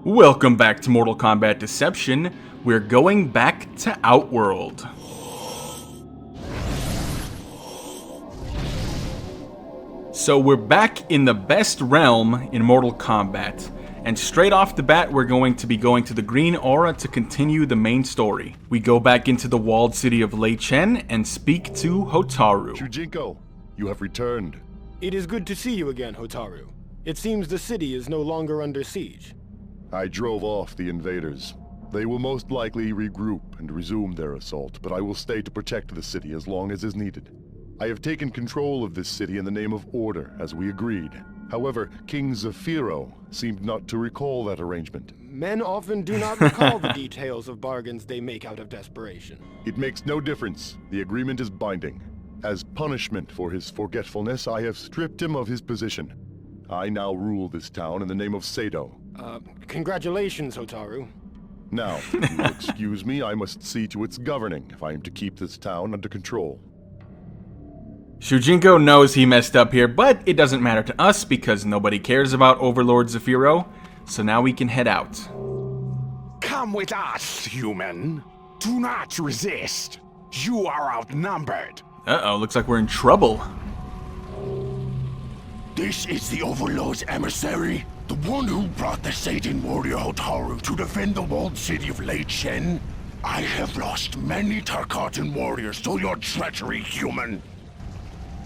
Welcome back to Mortal Kombat Deception. We're going back to Outworld. So we're back in the best realm in Mortal Kombat. And straight off the bat, we're going to be going to the Green Aura to continue the main story. We go back into the walled city of Lei Chen and speak to Hotaru. Shujinko, you have returned. It is good to see you again, Hotaru. It seems the city is no longer under siege. I drove off the invaders. They will most likely regroup and resume their assault, but I will stay to protect the city as long as is needed. I have taken control of this city in the name of order, as we agreed. However, King Zafiro seemed not to recall that arrangement. Men often do not recall the details of bargains they make out of desperation. It makes no difference. The agreement is binding. As punishment for his forgetfulness, I have stripped him of his position. I now rule this town in the name of Sado. Congratulations, Hotaru. Now, if you will excuse me, I must see to its governing if I am to keep this town under control. Shujinko knows he messed up here, but it doesn't matter to us because nobody cares about Overlord Zafiro, so now we can head out. Come with us, human. Do not resist. You are outnumbered. Uh-oh, looks like we're in trouble. This is the Overlord's emissary, the one who brought the Satan warrior Hotaru to defend the walled city of Lei Chen. I have lost many Tarkatan warriors to your treachery, human.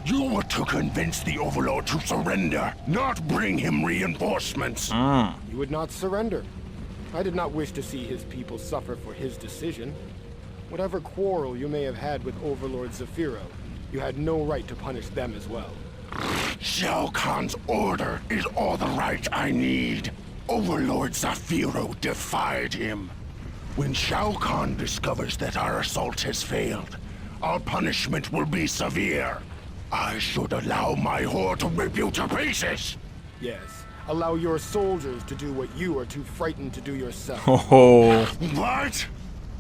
You were to convince the Overlord to surrender, not bring him reinforcements. You would not surrender. I did not wish to see his people suffer for his decision. Whatever quarrel you may have had with Overlord Zafiro, you had no right to punish them as well. Shao Kahn's order is all the right I need. Overlord Zafiro defied him. When Shao Kahn discovers that our assault has failed, our punishment will be severe. I should allow my horde to rip you to pieces. Yes, allow your soldiers to do what you are too frightened to do yourself. Oh. What?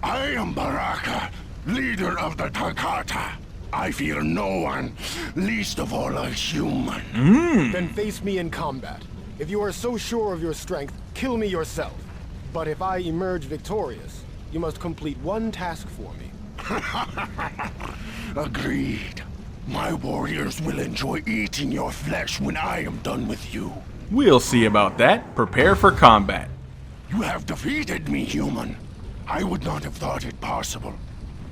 I am Baraka, leader of the Tarkata. I fear no one, least of all a human. Then face me in combat. If you are so sure of your strength, kill me yourself. But if I emerge victorious, you must complete one task for me. Agreed. My warriors will enjoy eating your flesh when I am done with you. We'll see about that. Prepare for combat. You have defeated me, human. I would not have thought it possible.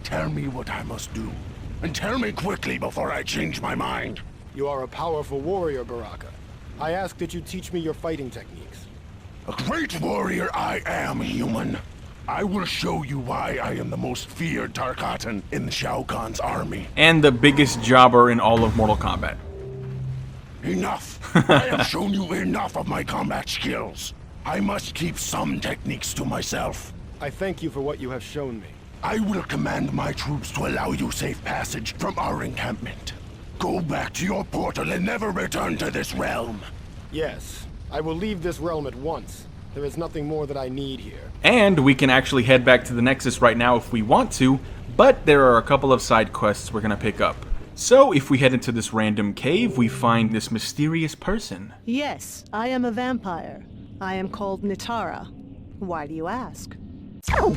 Tell me what I must do. And tell me quickly before I change my mind. You are a powerful warrior, Baraka. I ask that you teach me your fighting techniques. A great warrior I am, human. I will show you why I am the most feared Tarkatan in Shao Kahn's army. And the biggest jobber in all of Mortal Kombat. Enough! I have shown you enough of my combat skills. I must keep some techniques to myself. I thank you for what you have shown me. I will command my troops to allow you safe passage from our encampment. Go back to your portal and never return to this realm. Yes, I will leave this realm at once. There is nothing more that I need here. And we can actually head back to the Nexus right now if we want to, but there are a couple of side quests we're gonna pick up. So if we head into this random cave, we find this mysterious person. Yes, I am a vampire. I am called Nitara. Why do you ask?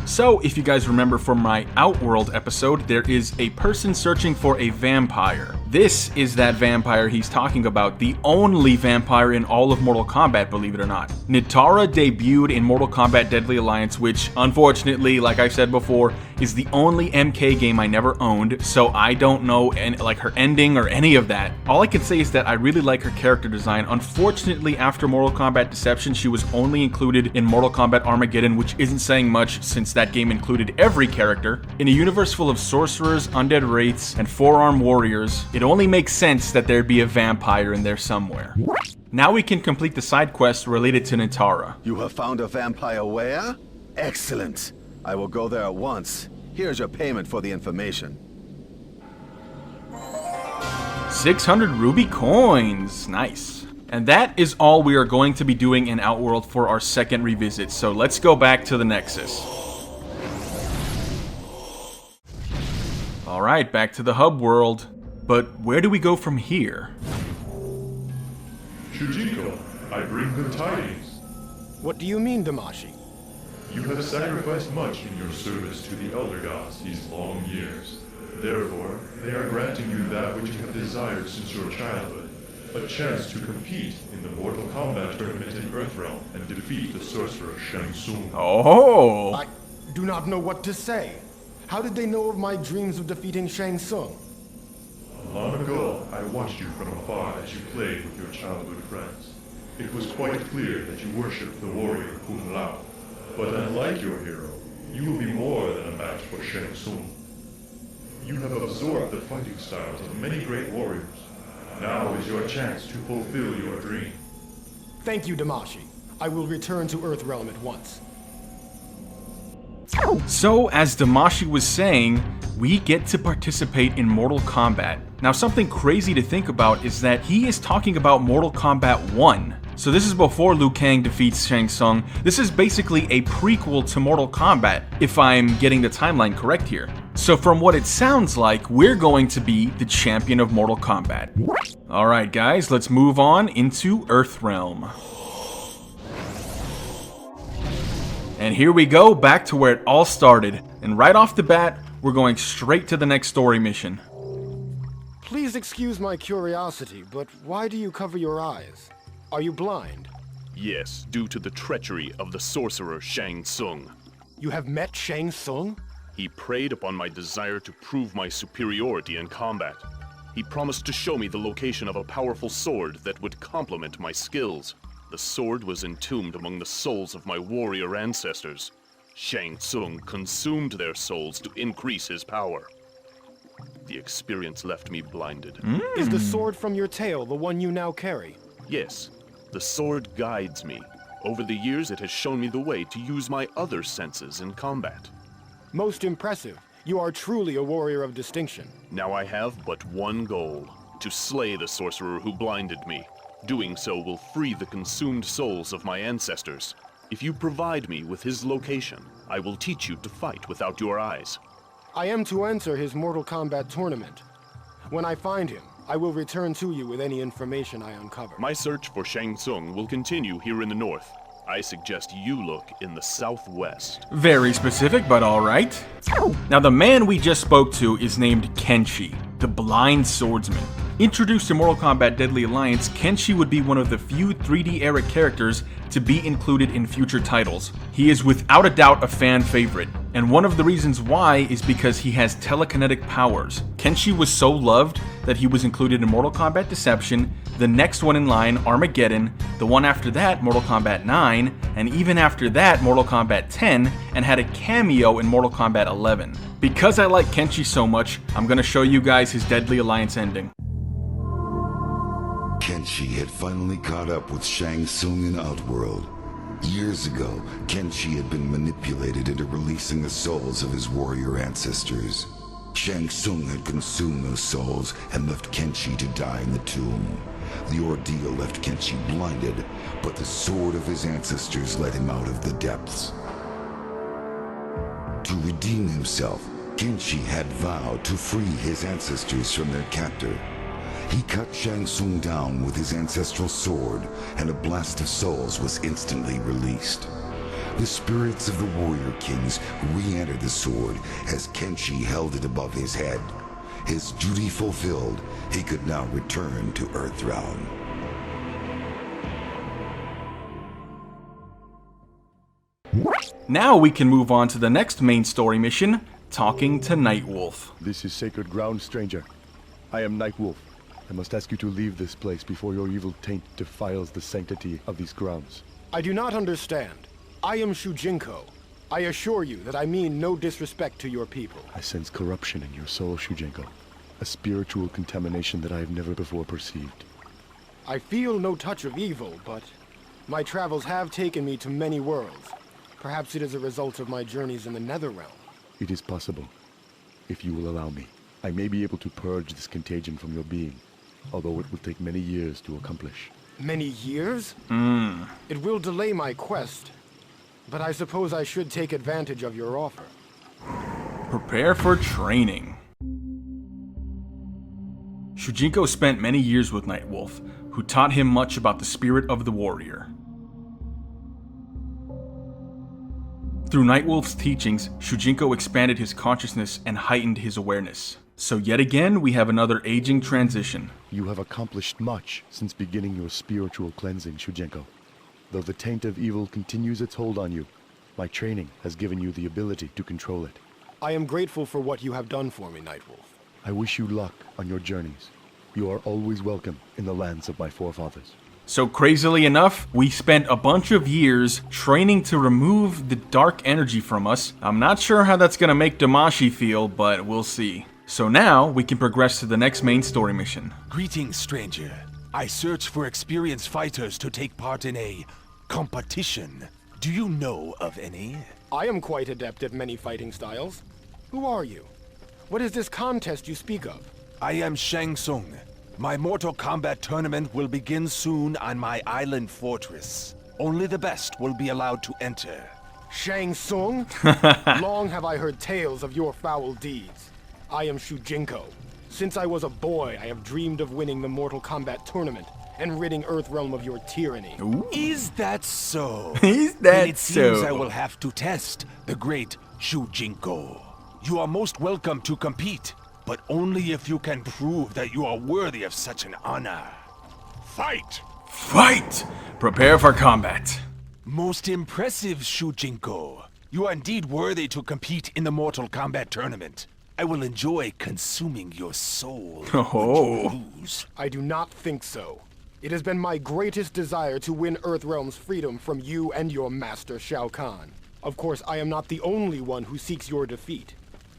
So, if you guys remember from my Outworld episode, there is a person searching for a vampire. This is that vampire he's talking about, the only vampire in all of Mortal Kombat, believe it or not. Nitara debuted in Mortal Kombat Deadly Alliance, which, unfortunately, like I've said before, is the only MK game I never owned, so I don't know her ending or any of that. All I can say is that I really like her character design. Unfortunately, after Mortal Kombat Deception, she was only included in Mortal Kombat Armageddon, which isn't saying much since that game included every character. In a universe full of sorcerers, undead wraiths, and four-arm warriors, it only makes sense that there'd be a vampire in there somewhere. Now we can complete the side quest related to Nitara. You have found a vampire where? Excellent. I will go there at once. Here's your payment for the information. 600 ruby coins. Nice. And that is all we are going to be doing in Outworld for our second revisit, so let's go back to the Nexus. Alright, back to the hub world. But where do we go from here? Shujinko, I bring good tidings. What do you mean, Damashi? You have sacrificed much in your service to the Elder Gods these long years. Therefore, they are granting you that which you have desired since your childhood. A chance to compete in the Mortal Kombat tournament in Earthrealm and defeat the sorcerer Shang Tsung. Oh! I do not know what to say. How did they know of my dreams of defeating Shang Tsung? Long ago, I watched you from afar as you played with your childhood friends. It was quite clear that you worshipped the warrior Kung Lao. But unlike your hero, you will be more than a match for Shang Tsung. You have absorbed the fighting styles of many great warriors. Now is your chance to fulfill your dream. Thank you, Damashi. I will return to Earthrealm at once. So, as Damashi was saying, we get to participate in Mortal Kombat. Now, something crazy to think about is that he is talking about Mortal Kombat 1. So this is before Liu Kang defeats Shang Tsung. This is basically a prequel to Mortal Kombat, if I'm getting the timeline correct here. So from what it sounds like, we're going to be the champion of Mortal Kombat. Alright guys, let's move on into Earthrealm. And here we go, back to where it all started. And right off the bat, we're going straight to the next story mission. Please excuse my curiosity, but why do you cover your eyes? Are you blind? Yes, due to the treachery of the sorcerer Shang Tsung. You have met Shang Tsung? He preyed upon my desire to prove my superiority in combat. He promised to show me the location of a powerful sword that would complement my skills. The sword was entombed among the souls of my warrior ancestors. Shang Tsung consumed their souls to increase his power. The experience left me blinded. Is the sword from your tail the one you now carry? Yes, the sword guides me. Over the years, it has shown me the way to use my other senses in combat. Most impressive. You are truly a warrior of distinction. Now I have but one goal: to slay the sorcerer who blinded me. Doing so will free the consumed souls of my ancestors. If you provide me with his location, I will teach you to fight without your eyes. I am to enter his Mortal Kombat tournament. When I find him, I will return to you with any information I uncover. My search for Shang Tsung will continue here in the north. I suggest you look in the southwest. Very specific, but alright. Now the man we just spoke to is named Kenshi, the Blind Swordsman. Introduced to Mortal Kombat Deadly Alliance, Kenshi would be one of the few 3D era characters to be included in future titles. He is without a doubt a fan favorite, and one of the reasons why is because he has telekinetic powers. Kenshi was so loved that he was included in Mortal Kombat Deception, the next one in line, Armageddon, the one after that, Mortal Kombat 9, and even after that, Mortal Kombat 10, and had a cameo in Mortal Kombat 11. Because I like Kenshi so much, I'm gonna show you guys his Deadly Alliance ending. Kenshi had finally caught up with Shang Tsung in Outworld. Years ago, Kenshi had been manipulated into releasing the souls of his warrior ancestors. Shang Tsung had consumed those souls and left Kenshi to die in the tomb. The ordeal left Kenshi blinded, but the sword of his ancestors led him out of the depths. To redeem himself, Kenshi had vowed to free his ancestors from their captor. He cut Shang Tsung down with his ancestral sword, and a blast of souls was instantly released. The spirits of the warrior kings re-entered the sword as Kenshi held it above his head. His duty fulfilled, he could now return to Earthrealm. Now we can move on to the next main story mission, talking to Nightwolf. This is sacred ground, stranger. I am Nightwolf. I must ask you to leave this place before your evil taint defiles the sanctity of these grounds. I do not understand. I am Shujinko. I assure you that I mean no disrespect to your people. I sense corruption in your soul, Shujinko. A spiritual contamination that I have never before perceived. I feel no touch of evil, but my travels have taken me to many worlds. Perhaps it is a result of my journeys in the Netherrealm. It is possible. If you will allow me, I may be able to purge this contagion from your being, although it will take many years to accomplish. Many years? It will delay my quest, but I suppose I should take advantage of your offer. Prepare for training. Shujinko spent many years with Nightwolf, who taught him much about the spirit of the warrior. Through Nightwolf's teachings, Shujinko expanded his consciousness and heightened his awareness. So yet again, we have another aging transition. You have accomplished much since beginning your spiritual cleansing, Shujinko. Though the taint of evil continues its hold on you, my training has given you the ability to control it. I am grateful for what you have done for me, Nightwolf. I wish you luck on your journeys. You are always welcome in the lands of my forefathers. So crazily enough, we spent a bunch of years training to remove the dark energy from us. I'm not sure how that's gonna make Damashi feel, but we'll see. So now, we can progress to the next main story mission. Greetings, stranger. I search for experienced fighters to take part in a competition. Do you know of any? I am quite adept at many fighting styles. Who are you? What is this contest you speak of? I am Shang Tsung. My Mortal Kombat tournament will begin soon on my island fortress. Only the best will be allowed to enter. Shang Tsung? Long have I heard tales of your foul deeds. I am Shujinko. Since I was a boy, I have dreamed of winning the Mortal Kombat tournament and ridding Earthrealm of your tyranny. Ooh. Is that so? Is that Then it seems so? I will have to test the great Shujinko. You are most welcome to compete, but only if you can prove that you are worthy of such an honor. Fight! Fight! Prepare for combat. Most impressive, Shujinko. You are indeed worthy to compete in the Mortal Kombat tournament. I will enjoy consuming your soul Oh. when you lose. I do not think so. It has been my greatest desire to win Earthrealm's freedom from you and your master, Shao Kahn. Of course, I am not the only one who seeks your defeat.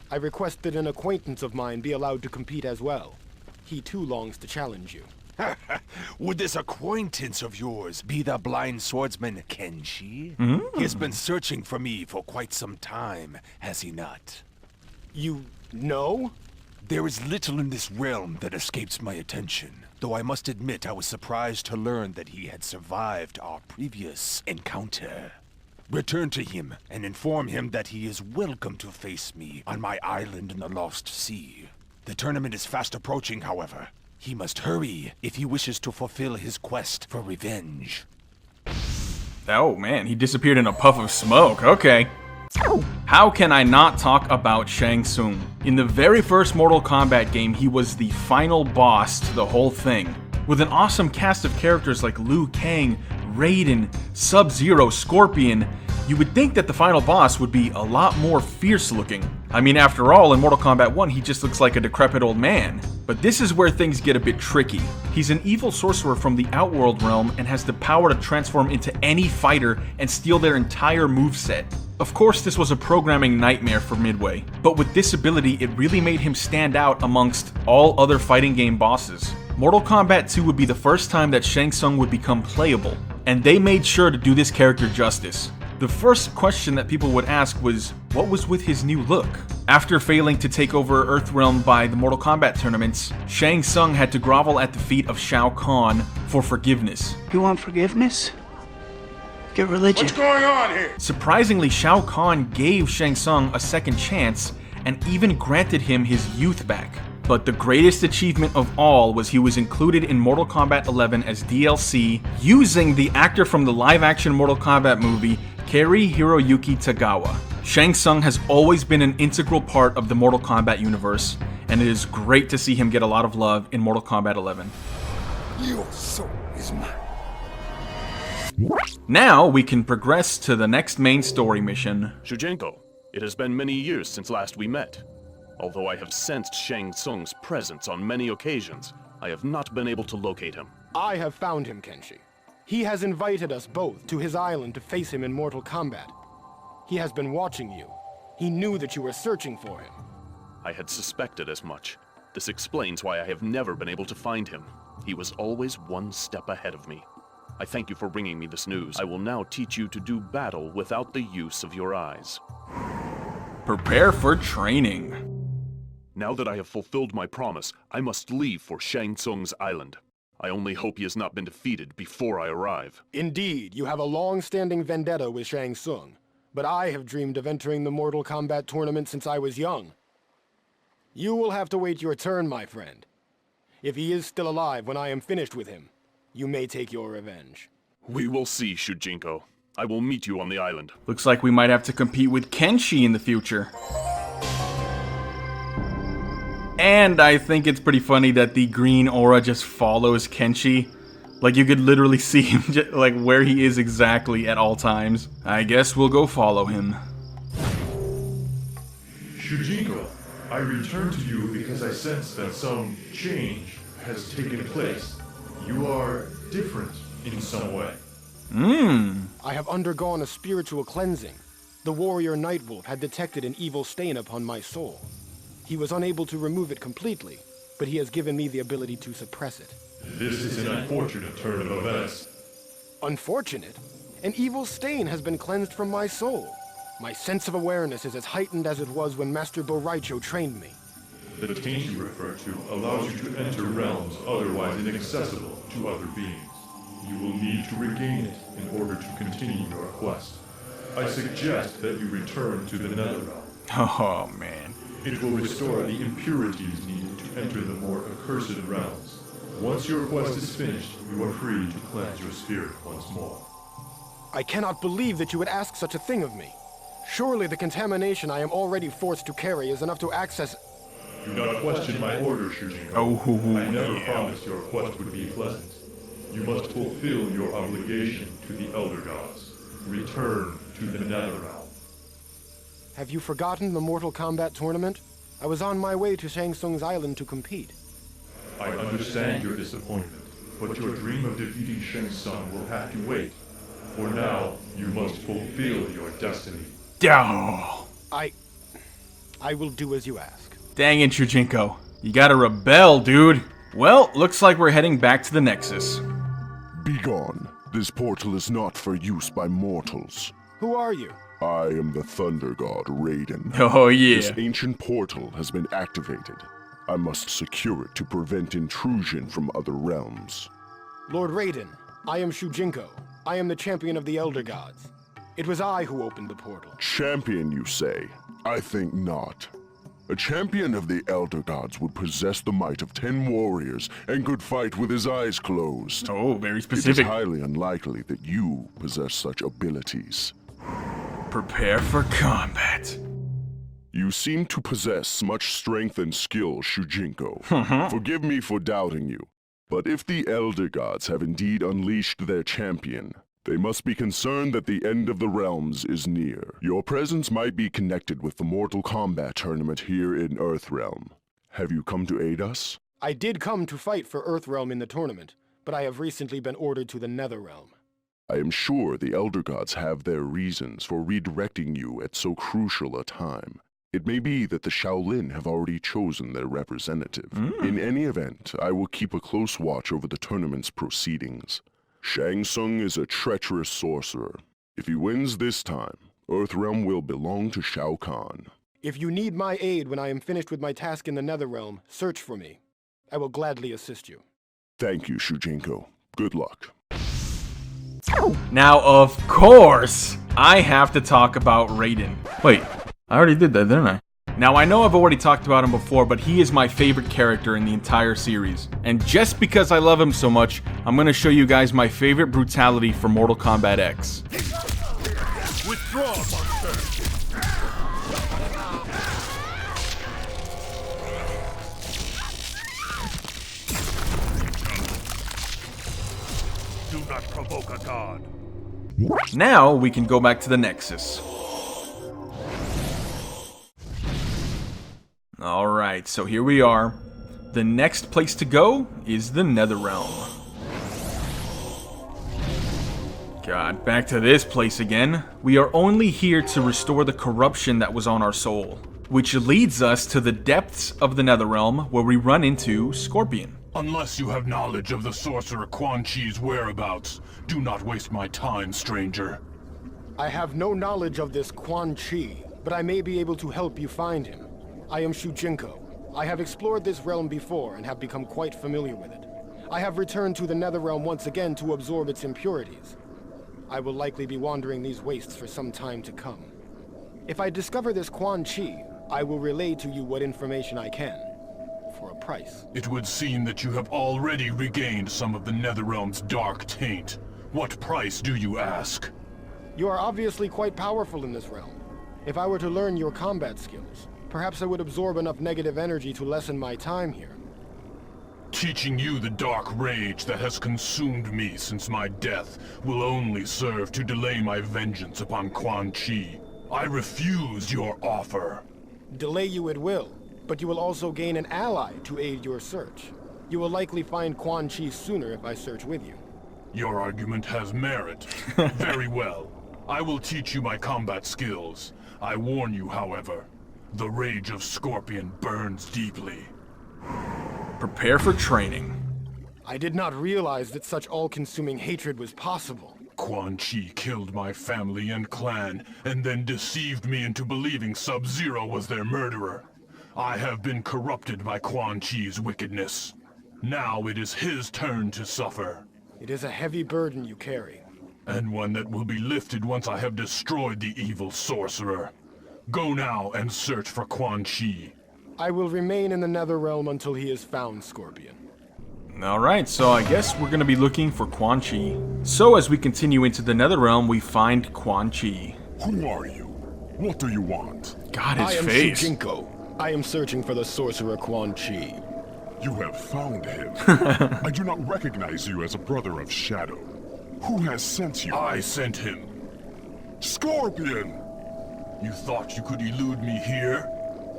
I request that an acquaintance of mine be allowed to compete as well. He too longs to challenge you. Would this acquaintance of yours be the blind swordsman Kenshi? He has been searching for me for quite some time, has he not? You know? There is little in this realm that escapes my attention, though I must admit I was surprised to learn that he had survived our previous encounter. Return to him and inform him that he is welcome to face me on my island in the Lost Sea. The tournament is fast approaching, however. He must hurry if he wishes to fulfill his quest for revenge. Oh man, he disappeared in a puff of smoke. Okay. How can I not talk about Shang Tsung? In the very first Mortal Kombat game, he was the final boss to the whole thing. With an awesome cast of characters like Liu Kang, Raiden, Sub-Zero, Scorpion, you would think that the final boss would be a lot more fierce looking. I mean, after all, in Mortal Kombat 1, he just looks like a decrepit old man. But this is where things get a bit tricky. He's an evil sorcerer from the Outworld realm and has the power to transform into any fighter and steal their entire moveset. Of course, this was a programming nightmare for Midway, but with this ability, it really made him stand out amongst all other fighting game bosses. Mortal Kombat 2 would be the first time that Shang Tsung would become playable, and they made sure to do this character justice. The first question that people would ask was, what was with his new look? After failing to take over Earthrealm by the Mortal Kombat tournaments, Shang Tsung had to grovel at the feet of Shao Kahn for forgiveness. You want forgiveness? Get religion. What's going on here? Surprisingly, Shao Kahn gave Shang Tsung a second chance and even granted him his youth back. But the greatest achievement of all was he was included in Mortal Kombat 11 as DLC, using the actor from the live-action Mortal Kombat movie, Kari Hiroyuki Tagawa. Shang Tsung has always been an integral part of the Mortal Kombat universe, and it is great to see him get a lot of love in Mortal Kombat 11. Your soul is mine. Now we can progress to the next main story mission. Shujinko, it has been many years since last we met. Although I have sensed Shang Tsung's presence on many occasions, I have not been able to locate him. I have found him, Kenshi. He has invited us both to his island to face him in Mortal Kombat. He has been watching you. He knew that you were searching for him. I had suspected as much. This explains why I have never been able to find him. He was always one step ahead of me. I thank you for bringing me this news. I will now teach you to do battle without the use of your eyes. Prepare for training. Now that I have fulfilled my promise, I must leave for Shang Tsung's island. I only hope he has not been defeated before I arrive. Indeed, you have a long-standing vendetta with Shang Tsung, but I have dreamed of entering the Mortal Kombat tournament since I was young. You will have to wait your turn, my friend. If he is still alive when I am finished with him, you may take your revenge. We will see, Shujinko. I will meet you on the island. Looks like we might have to compete with Kenshi in the future. And I think it's pretty funny that the green aura just follows Kenshi. Like, you could literally see him, like, where he is exactly at all times. I guess we'll go follow him. Shujinko, I return to you because I sense that some change has taken place. You are different in some way. I have undergone a spiritual cleansing. The warrior Nightwolf had detected an evil stain upon my soul. He was unable to remove it completely, but he has given me the ability to suppress it. This is an unfortunate turn of events. Unfortunate? An evil stain has been cleansed from my soul. My sense of awareness is as heightened as it was when Master Boraicho trained me. The taint you refer to allows you to enter realms otherwise inaccessible to other beings. You will need to regain it in order to continue your quest. I suggest that you return to the Netherrealm. Oh, man. It will restore the impurities needed to enter the more accursed realms. Once your quest is finished, you are free to cleanse your spirit once more. I cannot believe that you would ask such a thing of me. Surely the contamination I am already forced to carry is enough to access... Do not question my order, Shujinko. Oh, I never promised your quest would be pleasant. You must fulfill your obligation to the Elder Gods. Return to the Netherrealm. Have you forgotten the Mortal Kombat tournament? I was on my way to Shang Tsung's island to compete. I understand your disappointment, but your dream of defeating Shang Tsung will have to wait. For now, you must fulfill your destiny. Oh. I will do as you ask. Dang it, Shujinko. You gotta rebel, dude. Well, looks like we're heading back to the Nexus. Begone. This portal is not for use by mortals. Who are you? I am the Thunder God, Raiden. Oh, yeah. This ancient portal has been activated. I must secure it to prevent intrusion from other realms. Lord Raiden, I am Shujinko. I am the champion of the Elder Gods. It was I who opened the portal. Champion, you say? I think not. A champion of the Elder Gods would possess the might of 10 warriors and could fight with his eyes closed. Oh, very It specific. is highly unlikely that you possess such abilities. Prepare for combat. You seem to possess much strength and skill, Shujinko. Forgive me for doubting you, but if the Elder Gods have indeed unleashed their champion, they must be concerned that the end of the realms is near. Your presence might be connected with the Mortal Kombat tournament here in Earthrealm. Have you come to aid us? I did come to fight for Earthrealm in the tournament, but I have recently been ordered to the Netherrealm. I am sure the Elder Gods have their reasons for redirecting you at so crucial a time. It may be that the Shaolin have already chosen their representative. In any event, I will keep a close watch over the tournament's proceedings. Shang Tsung is a treacherous sorcerer. If he wins this time, Earthrealm will belong to Shao Kahn. If you need my aid when I am finished with my task in the Netherrealm, search for me. I will gladly assist you. Thank you, Shujinko. Good luck. Now, of course, I have to talk about Raiden. Wait, I already did that, didn't I? Now, I know I've already talked about him before, but he is my favorite character in the entire series. And just because I love him so much, I'm gonna show you guys my favorite brutality for Mortal Kombat X. Withdraw, monster! Do not provoke a god. Now, we can go back to the Nexus. Alright, so here we are. The next place to go is the Netherrealm. God, back to this place again. We are only here to restore the corruption that was on our soul, which leads us to the depths of the Netherrealm where we run into Scorpion. Unless you have knowledge of the sorcerer Quan Chi's whereabouts, do not waste my time, stranger. I have no knowledge of this Quan Chi, but I may be able to help you find him. I am Shujinko. I have explored this realm before and have become quite familiar with it. I have returned to the Netherrealm once again to absorb its impurities. I will likely be wandering these wastes for some time to come. If I discover this Quan Chi, I will relay to you what information I can, for a price. It would seem that you have already regained some of the Netherrealm's dark taint. What price do you ask? You are obviously quite powerful in this realm. If I were to learn your combat skills, perhaps I would absorb enough negative energy to lessen my time here. Teaching you the dark rage that has consumed me since my death will only serve to delay my vengeance upon Quan Chi. I refuse your offer. Delay you it will, but you will also gain an ally to aid your search. You will likely find Quan Chi sooner if I search with you. Your argument has merit. Very well. I will teach you my combat skills. I warn you, however, the rage of Scorpion burns deeply. Prepare for training. I did not realize that such all-consuming hatred was possible. Quan Chi killed my family and clan, and then deceived me into believing Sub-Zero was their murderer. I have been corrupted by Quan Chi's wickedness. Now it is his turn to suffer. It is a heavy burden you carry. And one that will be lifted once I have destroyed the evil sorcerer. Go now and search for Quan Chi. I will remain in the Netherrealm until he is found, Scorpion. Alright, so I guess we're gonna be looking for Quan Chi. So as we continue into the Netherrealm, we find Quan Chi. Who are you? What do you want? God, his I am face. Shujinko. I am searching for the sorcerer Quan Chi. You have found him. I do not recognize you as a brother of Shadow. Who has sent you? I sent him. Scorpion! You thought you could elude me here?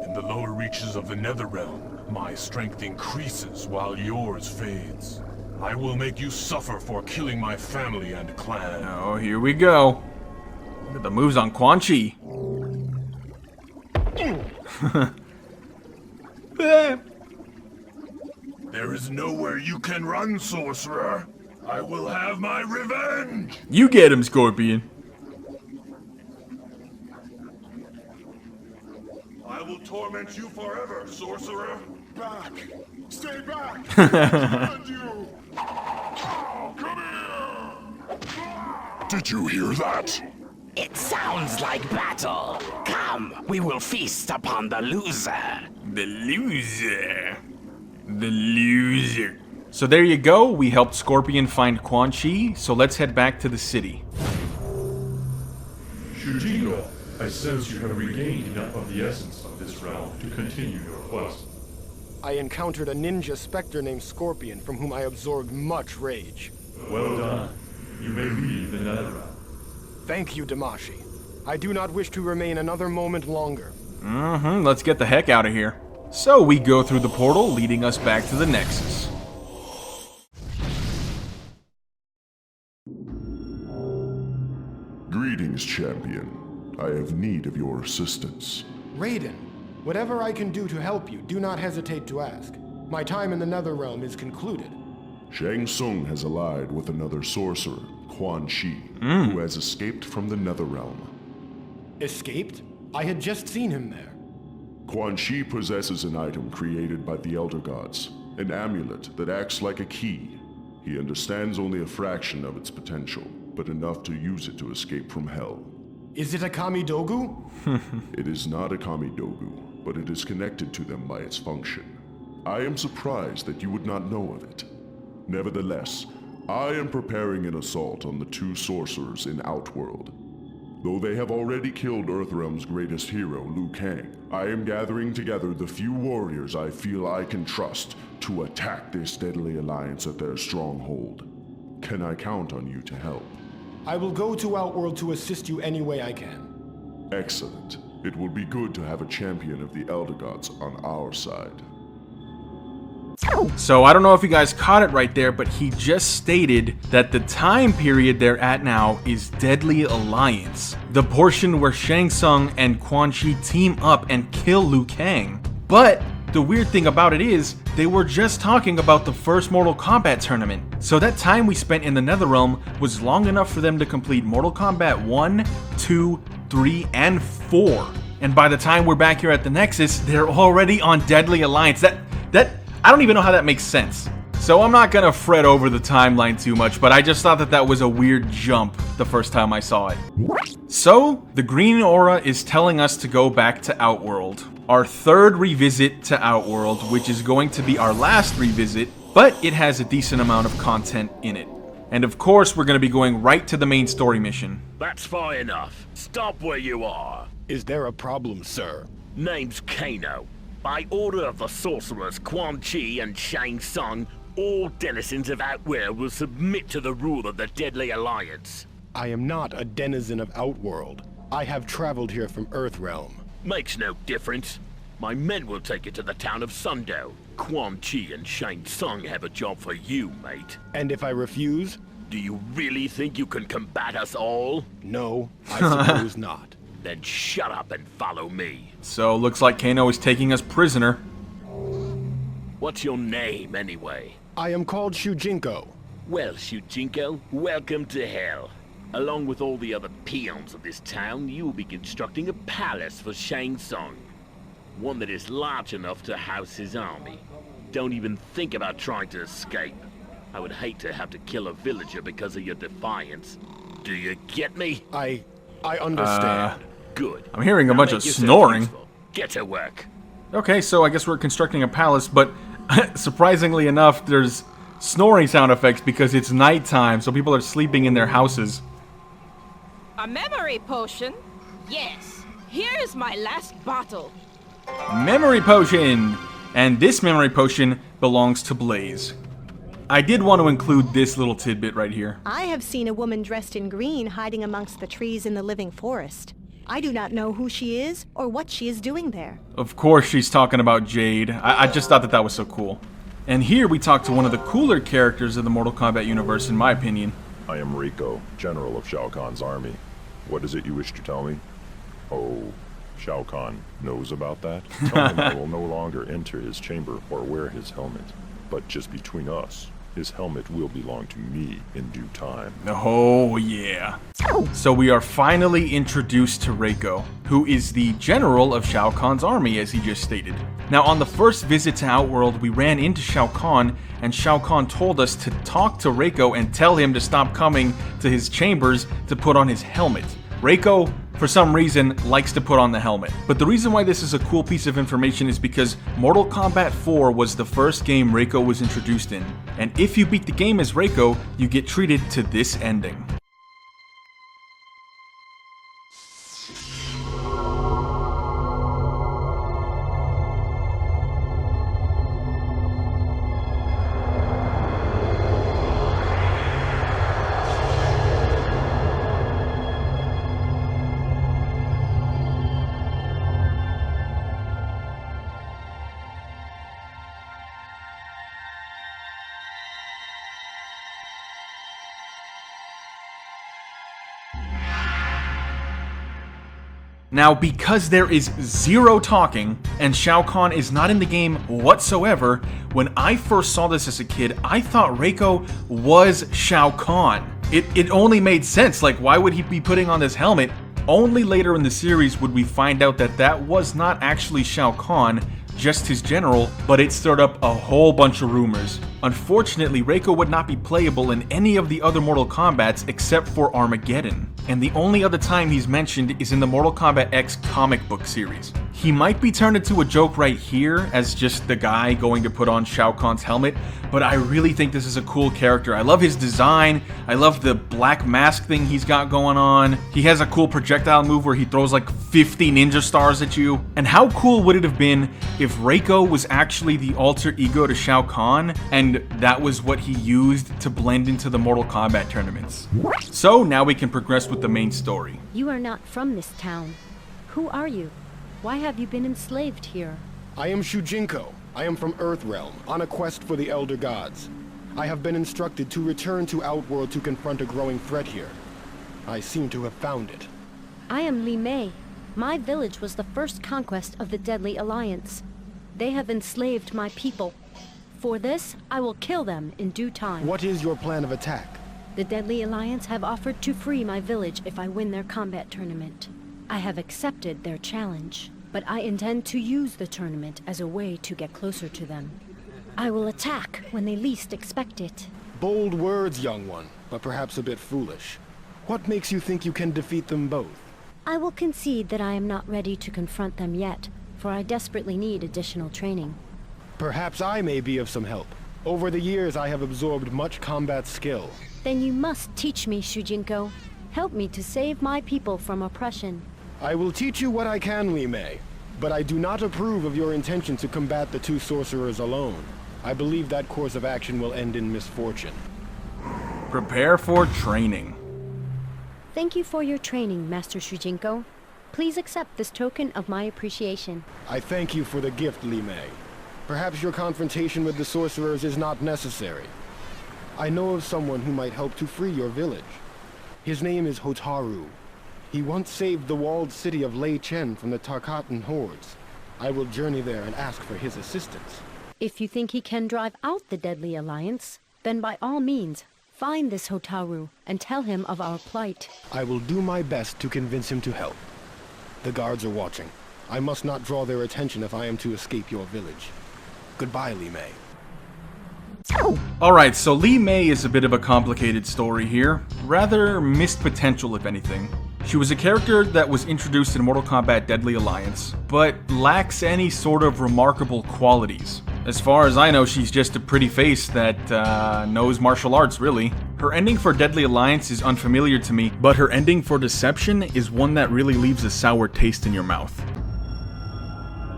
In the lower reaches of the Netherrealm, my strength increases while yours fades. I will make you suffer for killing my family and clan. Oh, here we go. Look at the moves on Quan Chi. There is nowhere you can run, sorcerer. I will have my revenge! You get him, Scorpion. I will torment you forever, sorcerer. Back! Stay back! Command you! Come here! Did you hear that? It sounds like battle. Come, we will feast upon the loser. The loser. The loser. So there you go, we helped Scorpion find Quan Chi, so let's head back to the city. Shujinko, I sense you have regained enough of the essence of this realm to continue your quest. I encountered a ninja specter named Scorpion from whom I absorbed much rage. Well done. You may leave the Netherrealm. Thank you, Damashi. I do not wish to remain another moment longer. Let's get the heck out of here. So we go through the portal, leading us back to the Nexus. Greetings, champion. I have need of your assistance. Raiden, whatever I can do to help you, do not hesitate to ask. My time in the Netherrealm is concluded. Shang Tsung has allied with another sorcerer, Quan Chi, who has escaped from the Netherrealm. Escaped? I had just seen him there. Quan Chi possesses an item created by the Elder Gods, an amulet that acts like a key. He understands only a fraction of its potential, but enough to use it to escape from hell. Is it a Kamidogu? It is not a Kamidogu, but it is connected to them by its function. I am surprised that you would not know of it. Nevertheless, I am preparing an assault on the two sorcerers in Outworld. Though they have already killed Earthrealm's greatest hero, Liu Kang, I am gathering together the few warriors I feel I can trust to attack this deadly alliance at their stronghold. Can I count on you to help? I will go to Outworld to assist you any way I can. Excellent. It will be good to have a champion of the Elder Gods on our side. So I don't know if you guys caught it right there, but he just stated that the time period they're at now is Deadly Alliance. The portion where Shang Tsung and Quan Chi team up and kill Liu Kang. But the weird thing about it is, they were just talking about the first Mortal Kombat tournament. So that time we spent in the Netherrealm was long enough for them to complete Mortal Kombat 1, 2, 3, and 4. And by the time we're back here at the Nexus, they're already on Deadly Alliance. I don't even know how that makes sense. So I'm not gonna fret over the timeline too much, but I just thought that was a weird jump the first time I saw it. So, the green aura is telling us to go back to Outworld. Our third revisit to Outworld, which is going to be our last revisit, but it has a decent amount of content in it. And of course, we're going to be going right to the main story mission. That's far enough. Stop where you are. Is there a problem, sir? Name's Kano. By order of the sorcerers Quan Chi and Shang Tsung, all denizens of Outworld will submit to the rule of the Deadly Alliance. I am not a denizen of Outworld. I have traveled here from Earthrealm. Makes no difference. My men will take you to the town of Sundo. Quan Chi and Shang Tsung have a job for you, mate. And if I refuse? Do you really think you can combat us all? No, I suppose not. Then shut up and follow me. So, looks like Kano is taking us prisoner. What's your name, anyway? I am called Shujinko. Well, Shujinko, welcome to hell. Along with all the other peons of this town, you will be constructing a palace for Shang Tsung. One that is large enough to house his army. Don't even think about trying to escape. I would hate to have to kill a villager because of your defiance. Do you get me? I understand. Good. I'm hearing a Now bunch make of yourself snoring. useful. Get to work. Okay, so I guess we're constructing a palace, but surprisingly enough, there's snoring sound effects because it's nighttime, so people are sleeping in their houses. A memory potion? Yes. Here's my last bottle. Memory potion! And this memory potion belongs to Blaze. I did want to include this little tidbit right here. I have seen a woman dressed in green hiding amongst the trees in the living forest. I do not know who she is or what she is doing there. Of course she's talking about Jade. I just thought that was so cool. And here we talk to one of the cooler characters of the Mortal Kombat universe, in my opinion. I am Rico, General of Shao Kahn's army. What is it you wish to tell me? Oh, Shao Kahn knows about that? Tell him I will no longer enter his chamber or wear his helmet. But just between us, his helmet will belong to me in due time. Oh, yeah. So we are finally introduced to Reiko, who is the general of Shao Kahn's army, as he just stated. Now, on the first visit to Outworld, we ran into Shao Kahn, and Shao Kahn told us to talk to Reiko and tell him to stop coming to his chambers to put on his helmet. Reiko, for some reason, likes to put on the helmet. But the reason why this is a cool piece of information is because Mortal Kombat 4 was the first game Reiko was introduced in. And if you beat the game as Reiko, you get treated to this ending. Now, because there is zero talking, and Shao Kahn is not in the game whatsoever, when I first saw this as a kid, I thought Reiko was Shao Kahn. It only made sense, like why would he be putting on this helmet? Only later in the series would we find out that that was not actually Shao Kahn, just his general, but it stirred up a whole bunch of rumors. Unfortunately, Reiko would not be playable in any of the other Mortal Kombats except for Armageddon. And the only other time he's mentioned is in the Mortal Kombat X comic book series. He might be turned into a joke right here as just the guy going to put on Shao Kahn's helmet, but I really think this is a cool character. I love his design, I love the black mask thing he's got going on. He has a cool projectile move where he throws like 50 ninja stars at you. And how cool would it have been if Reiko was actually the alter ego to Shao Kahn, and that was what he used to blend into the Mortal Kombat tournaments? So now we can progress with the main story. You are not from this town. Who are you? Why have you been enslaved here? I am Shujinko. I am from Earthrealm, on a quest for the Elder Gods. I have been instructed to return to Outworld to confront a growing threat here. I seem to have found it. I am Li Mei. My village was the first conquest of the Deadly Alliance. They have enslaved my people. For this, I will kill them in due time. What is your plan of attack? The Deadly Alliance have offered to free my village if I win their combat tournament. I have accepted their challenge, but I intend to use the tournament as a way to get closer to them. I will attack when they least expect it. Bold words, young one, but perhaps a bit foolish. What makes you think you can defeat them both? I will concede that I am not ready to confront them yet, for I desperately need additional training. Perhaps I may be of some help. Over the years, I have absorbed much combat skill. Then you must teach me, Shujinko. Help me to save my people from oppression. I will teach you what I can, Li Mei, but I do not approve of your intention to combat the two sorcerers alone. I believe that course of action will end in misfortune. Prepare for training. Thank you for your training, Master Shujinko. Please accept this token of my appreciation. I thank you for the gift, Li Mei. Perhaps your confrontation with the sorcerers is not necessary. I know of someone who might help to free your village. His name is Hotaru. He once saved the walled city of Lei Chen from the Tarkatan hordes. I will journey there and ask for his assistance. If you think he can drive out the Deadly Alliance, then by all means, find this Hotaru and tell him of our plight. I will do my best to convince him to help. The guards are watching. I must not draw their attention if I am to escape your village. Goodbye, Li Mei. Alright, so Li Mei is a bit of a complicated story here. Rather missed potential, if anything. She was a character that was introduced in Mortal Kombat Deadly Alliance, but lacks any sort of remarkable qualities. As far as I know, she's just a pretty face that knows martial arts, really. Her ending for Deadly Alliance is unfamiliar to me, but her ending for Deception is one that really leaves a sour taste in your mouth.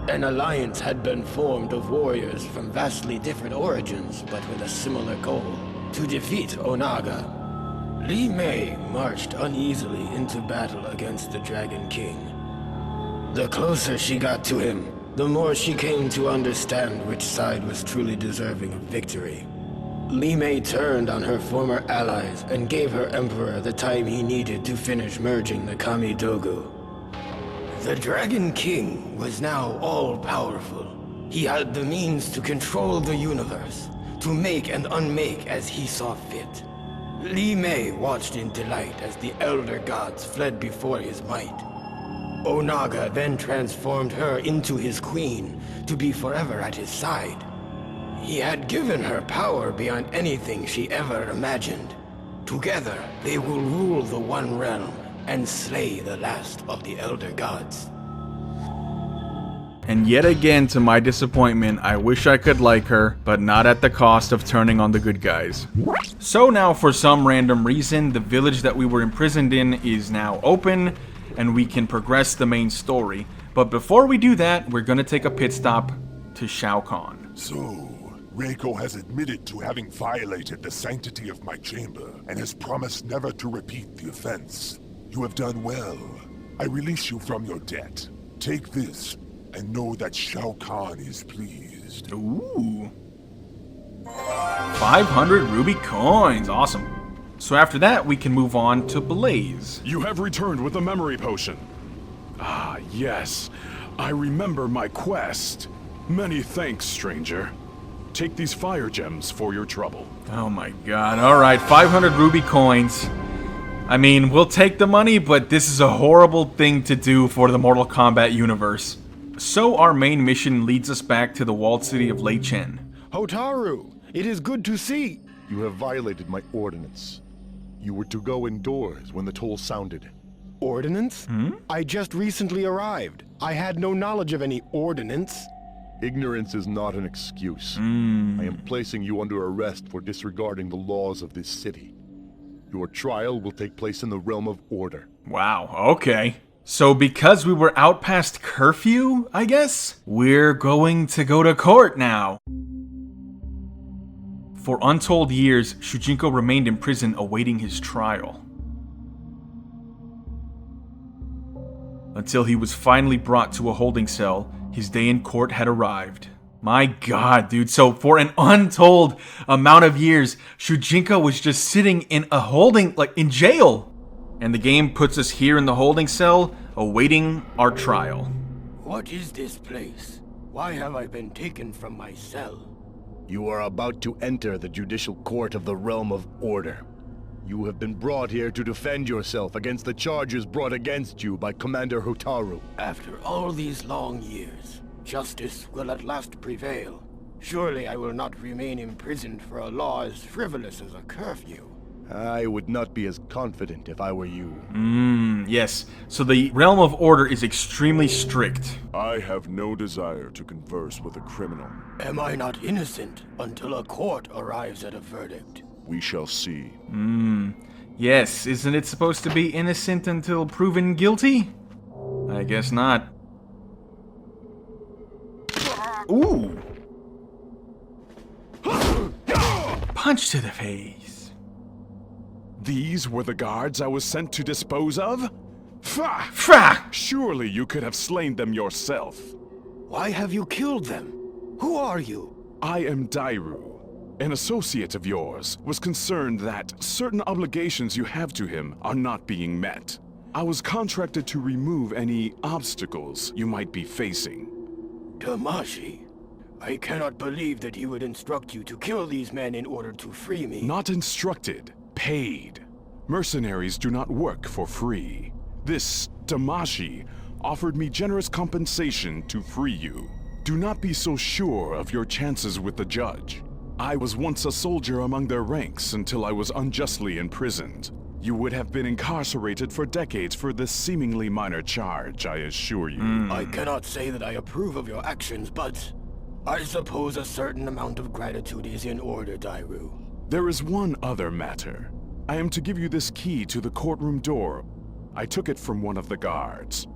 An alliance had been formed of warriors from vastly different origins, but with a similar goal: to defeat Onaga. Li Mei marched uneasily into battle against the Dragon King. The closer she got to him, the more she came to understand which side was truly deserving of victory. Li Mei turned on her former allies and gave her emperor the time he needed to finish merging the Kamidogu. The Dragon King was now all-powerful. He had the means to control the universe, to make and unmake as he saw fit. Li Mei watched in delight as the Elder Gods fled before his might. Onaga then transformed her into his queen, to be forever at his side. He had given her power beyond anything she ever imagined. Together, they will rule the One Realm and slay the last of the Elder Gods. And yet again, to my disappointment, I wish I could like her, but not at the cost of turning on the good guys. So now, for some random reason, the village that we were imprisoned in is now open, and we can progress the main story. But before we do that, we're gonna take a pit stop to Shao Kahn. So, Reiko has admitted to having violated the sanctity of my chamber, and has promised never to repeat the offense. You have done well. I release you from your debt. Take this, and know that Shao Kahn is pleased. Ooh. 500 ruby coins, awesome. So after that, we can move on to Blaze. You have returned with a memory potion. Ah, yes. I remember my quest. Many thanks, stranger. Take these fire gems for your trouble. Oh my god, alright, 500 ruby coins. I mean, we'll take the money, but this is a horrible thing to do for the Mortal Kombat universe. So our main mission leads us back to the walled city of Lei Chen. Hotaru, it is good to see. You have violated my ordinance. You were to go indoors when the toll sounded. Ordinance? I just recently arrived. I had no knowledge of any ordinance. Ignorance is not an excuse. I am placing you under arrest for disregarding the laws of this city. Your trial will take place in the realm of order. Wow, okay. So because we were out past curfew, I guess, we're going to go to court now. For untold years, Shujinko remained in prison awaiting his trial. Until he was finally brought to a holding cell, his day in court had arrived. My god, dude. So for an untold amount of years, Shujinko was just sitting in a holding, in jail. And the game puts us here in the holding cell, awaiting our trial. What is this place? Why have I been taken from my cell? You are about to enter the judicial court of the realm of order. You have been brought here to defend yourself against the charges brought against you by Commander Hotaru. After all these long years, justice will at last prevail. Surely I will not remain imprisoned for a law as frivolous as a curfew. I would not be as confident if I were you. Yes. So the realm of order is extremely strict. I have no desire to converse with a criminal. Am I not innocent until a court arrives at a verdict? We shall see. Yes, isn't it supposed to be innocent until proven guilty? I guess not. Ooh! Punch to the face. These were the guards I was sent to dispose of? Fa! Fra! Surely you could have slain them yourself. Why have you killed them? Who are you? I am Dairu. An associate of yours was concerned that certain obligations you have to him are not being met. I was contracted to remove any obstacles you might be facing. Damashi, I cannot believe that he would instruct you to kill these men in order to free me. Not instructed, paid. Mercenaries do not work for free. This Damashi offered me generous compensation to free you. Do not be so sure of your chances with the judge. I was once a soldier among their ranks until I was unjustly imprisoned. You would have been incarcerated for decades for this seemingly minor charge, I assure you. I cannot say that I approve of your actions, but I suppose a certain amount of gratitude is in order, Dairu. There is one other matter. I am to give you this key to the courtroom door. I took it from one of the guards.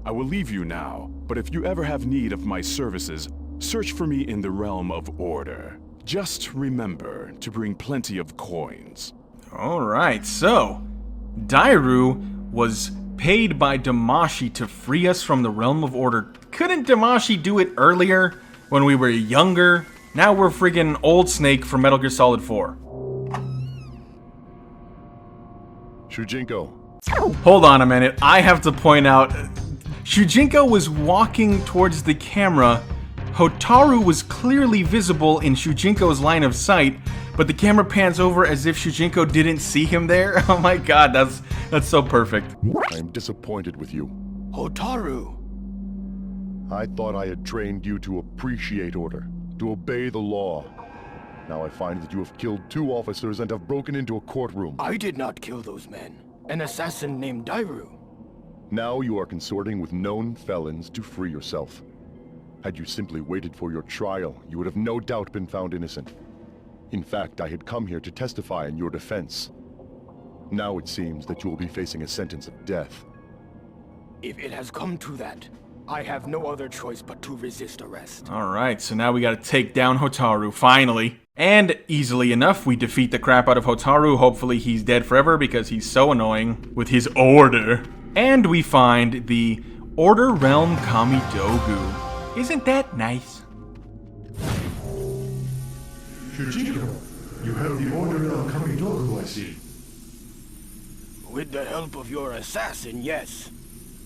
I will leave you now, but if you ever have need of my services, search for me in the realm of order. Just remember to bring plenty of coins. Alright, so Dairu was paid by Damashi to free us from the realm of order. Couldn't Damashi do it earlier when we were younger? Now we're friggin' Old Snake from Metal Gear Solid 4. Shujinko. Hold on a minute, I have to point out, Shujinko was walking towards the camera. Hotaru was clearly visible in Shujinko's line of sight, but the camera pans over as if Shujinko didn't see him there. Oh my god, that's so perfect. I am disappointed with you. Hotaru! I thought I had trained you to appreciate order, to obey the law. Now I find that you have killed 2 officers and have broken into a courtroom. I did not kill those men. An assassin named Dairu. Now you are consorting with known felons to free yourself. Had you simply waited for your trial, you would have no doubt been found innocent. In fact, I had come here to testify in your defense. Now it seems that you will be facing a sentence of death. If it has come to that, I have no other choice but to resist arrest. Alright, so now we gotta take down Hotaru, finally. And easily enough, we defeat the crap out of Hotaru. Hopefully he's dead forever because he's so annoying with his order. And we find the Order Realm Kamidogu. Isn't that nice? Shujinko, you have the Order Realm Kamidogu, I see. With the help of your assassin, yes.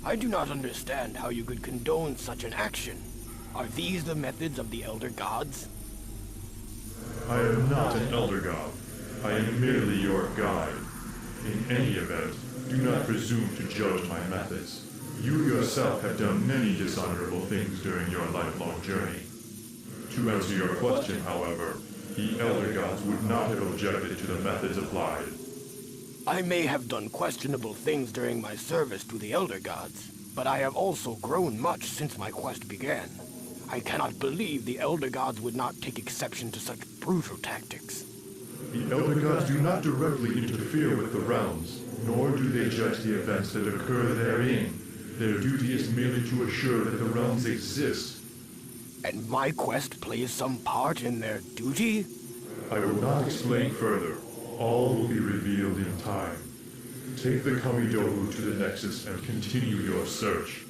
I do not understand how you could condone such an action. Are these the methods of the Elder Gods? I am not an Elder God. I am merely your guide. In any event, do not presume to judge my methods. You yourself have done many dishonorable things during your lifelong journey. To answer your question, however, the Elder Gods would not have objected to the methods applied. I may have done questionable things during my service to the Elder Gods, but I have also grown much since my quest began. I cannot believe the Elder Gods would not take exception to such brutal tactics. The Elder Gods do not directly interfere with the realms, nor do they judge the events that occur therein. Their duty is merely to assure that the realms exist. And my quest plays some part in their duty? I will not explain further. All will be revealed in time. Take the Kamidogu to the Nexus and continue your search.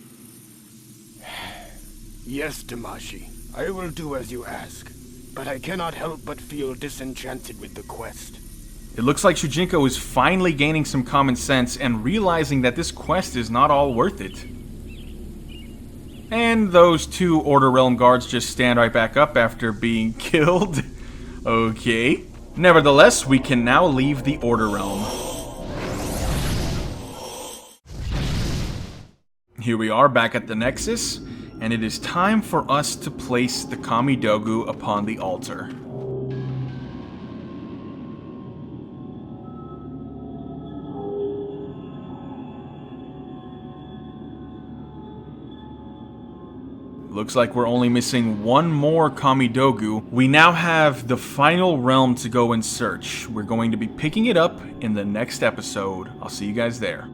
Yes, Damashi. I will do as you ask. But I cannot help but feel disenchanted with the quest. It looks like Shujinko is finally gaining some common sense and realizing that this quest is not all worth it. And those 2 Order Realm guards just stand right back up after being killed. Okay. Nevertheless, we can now leave the Order Realm. Here we are back at the Nexus, and it is time for us to place the Kamidogu upon the altar. Looks like we're only missing one more Kamidogu. We now have the final realm to go and search. We're going to be picking it up in the next episode. I'll see you guys there.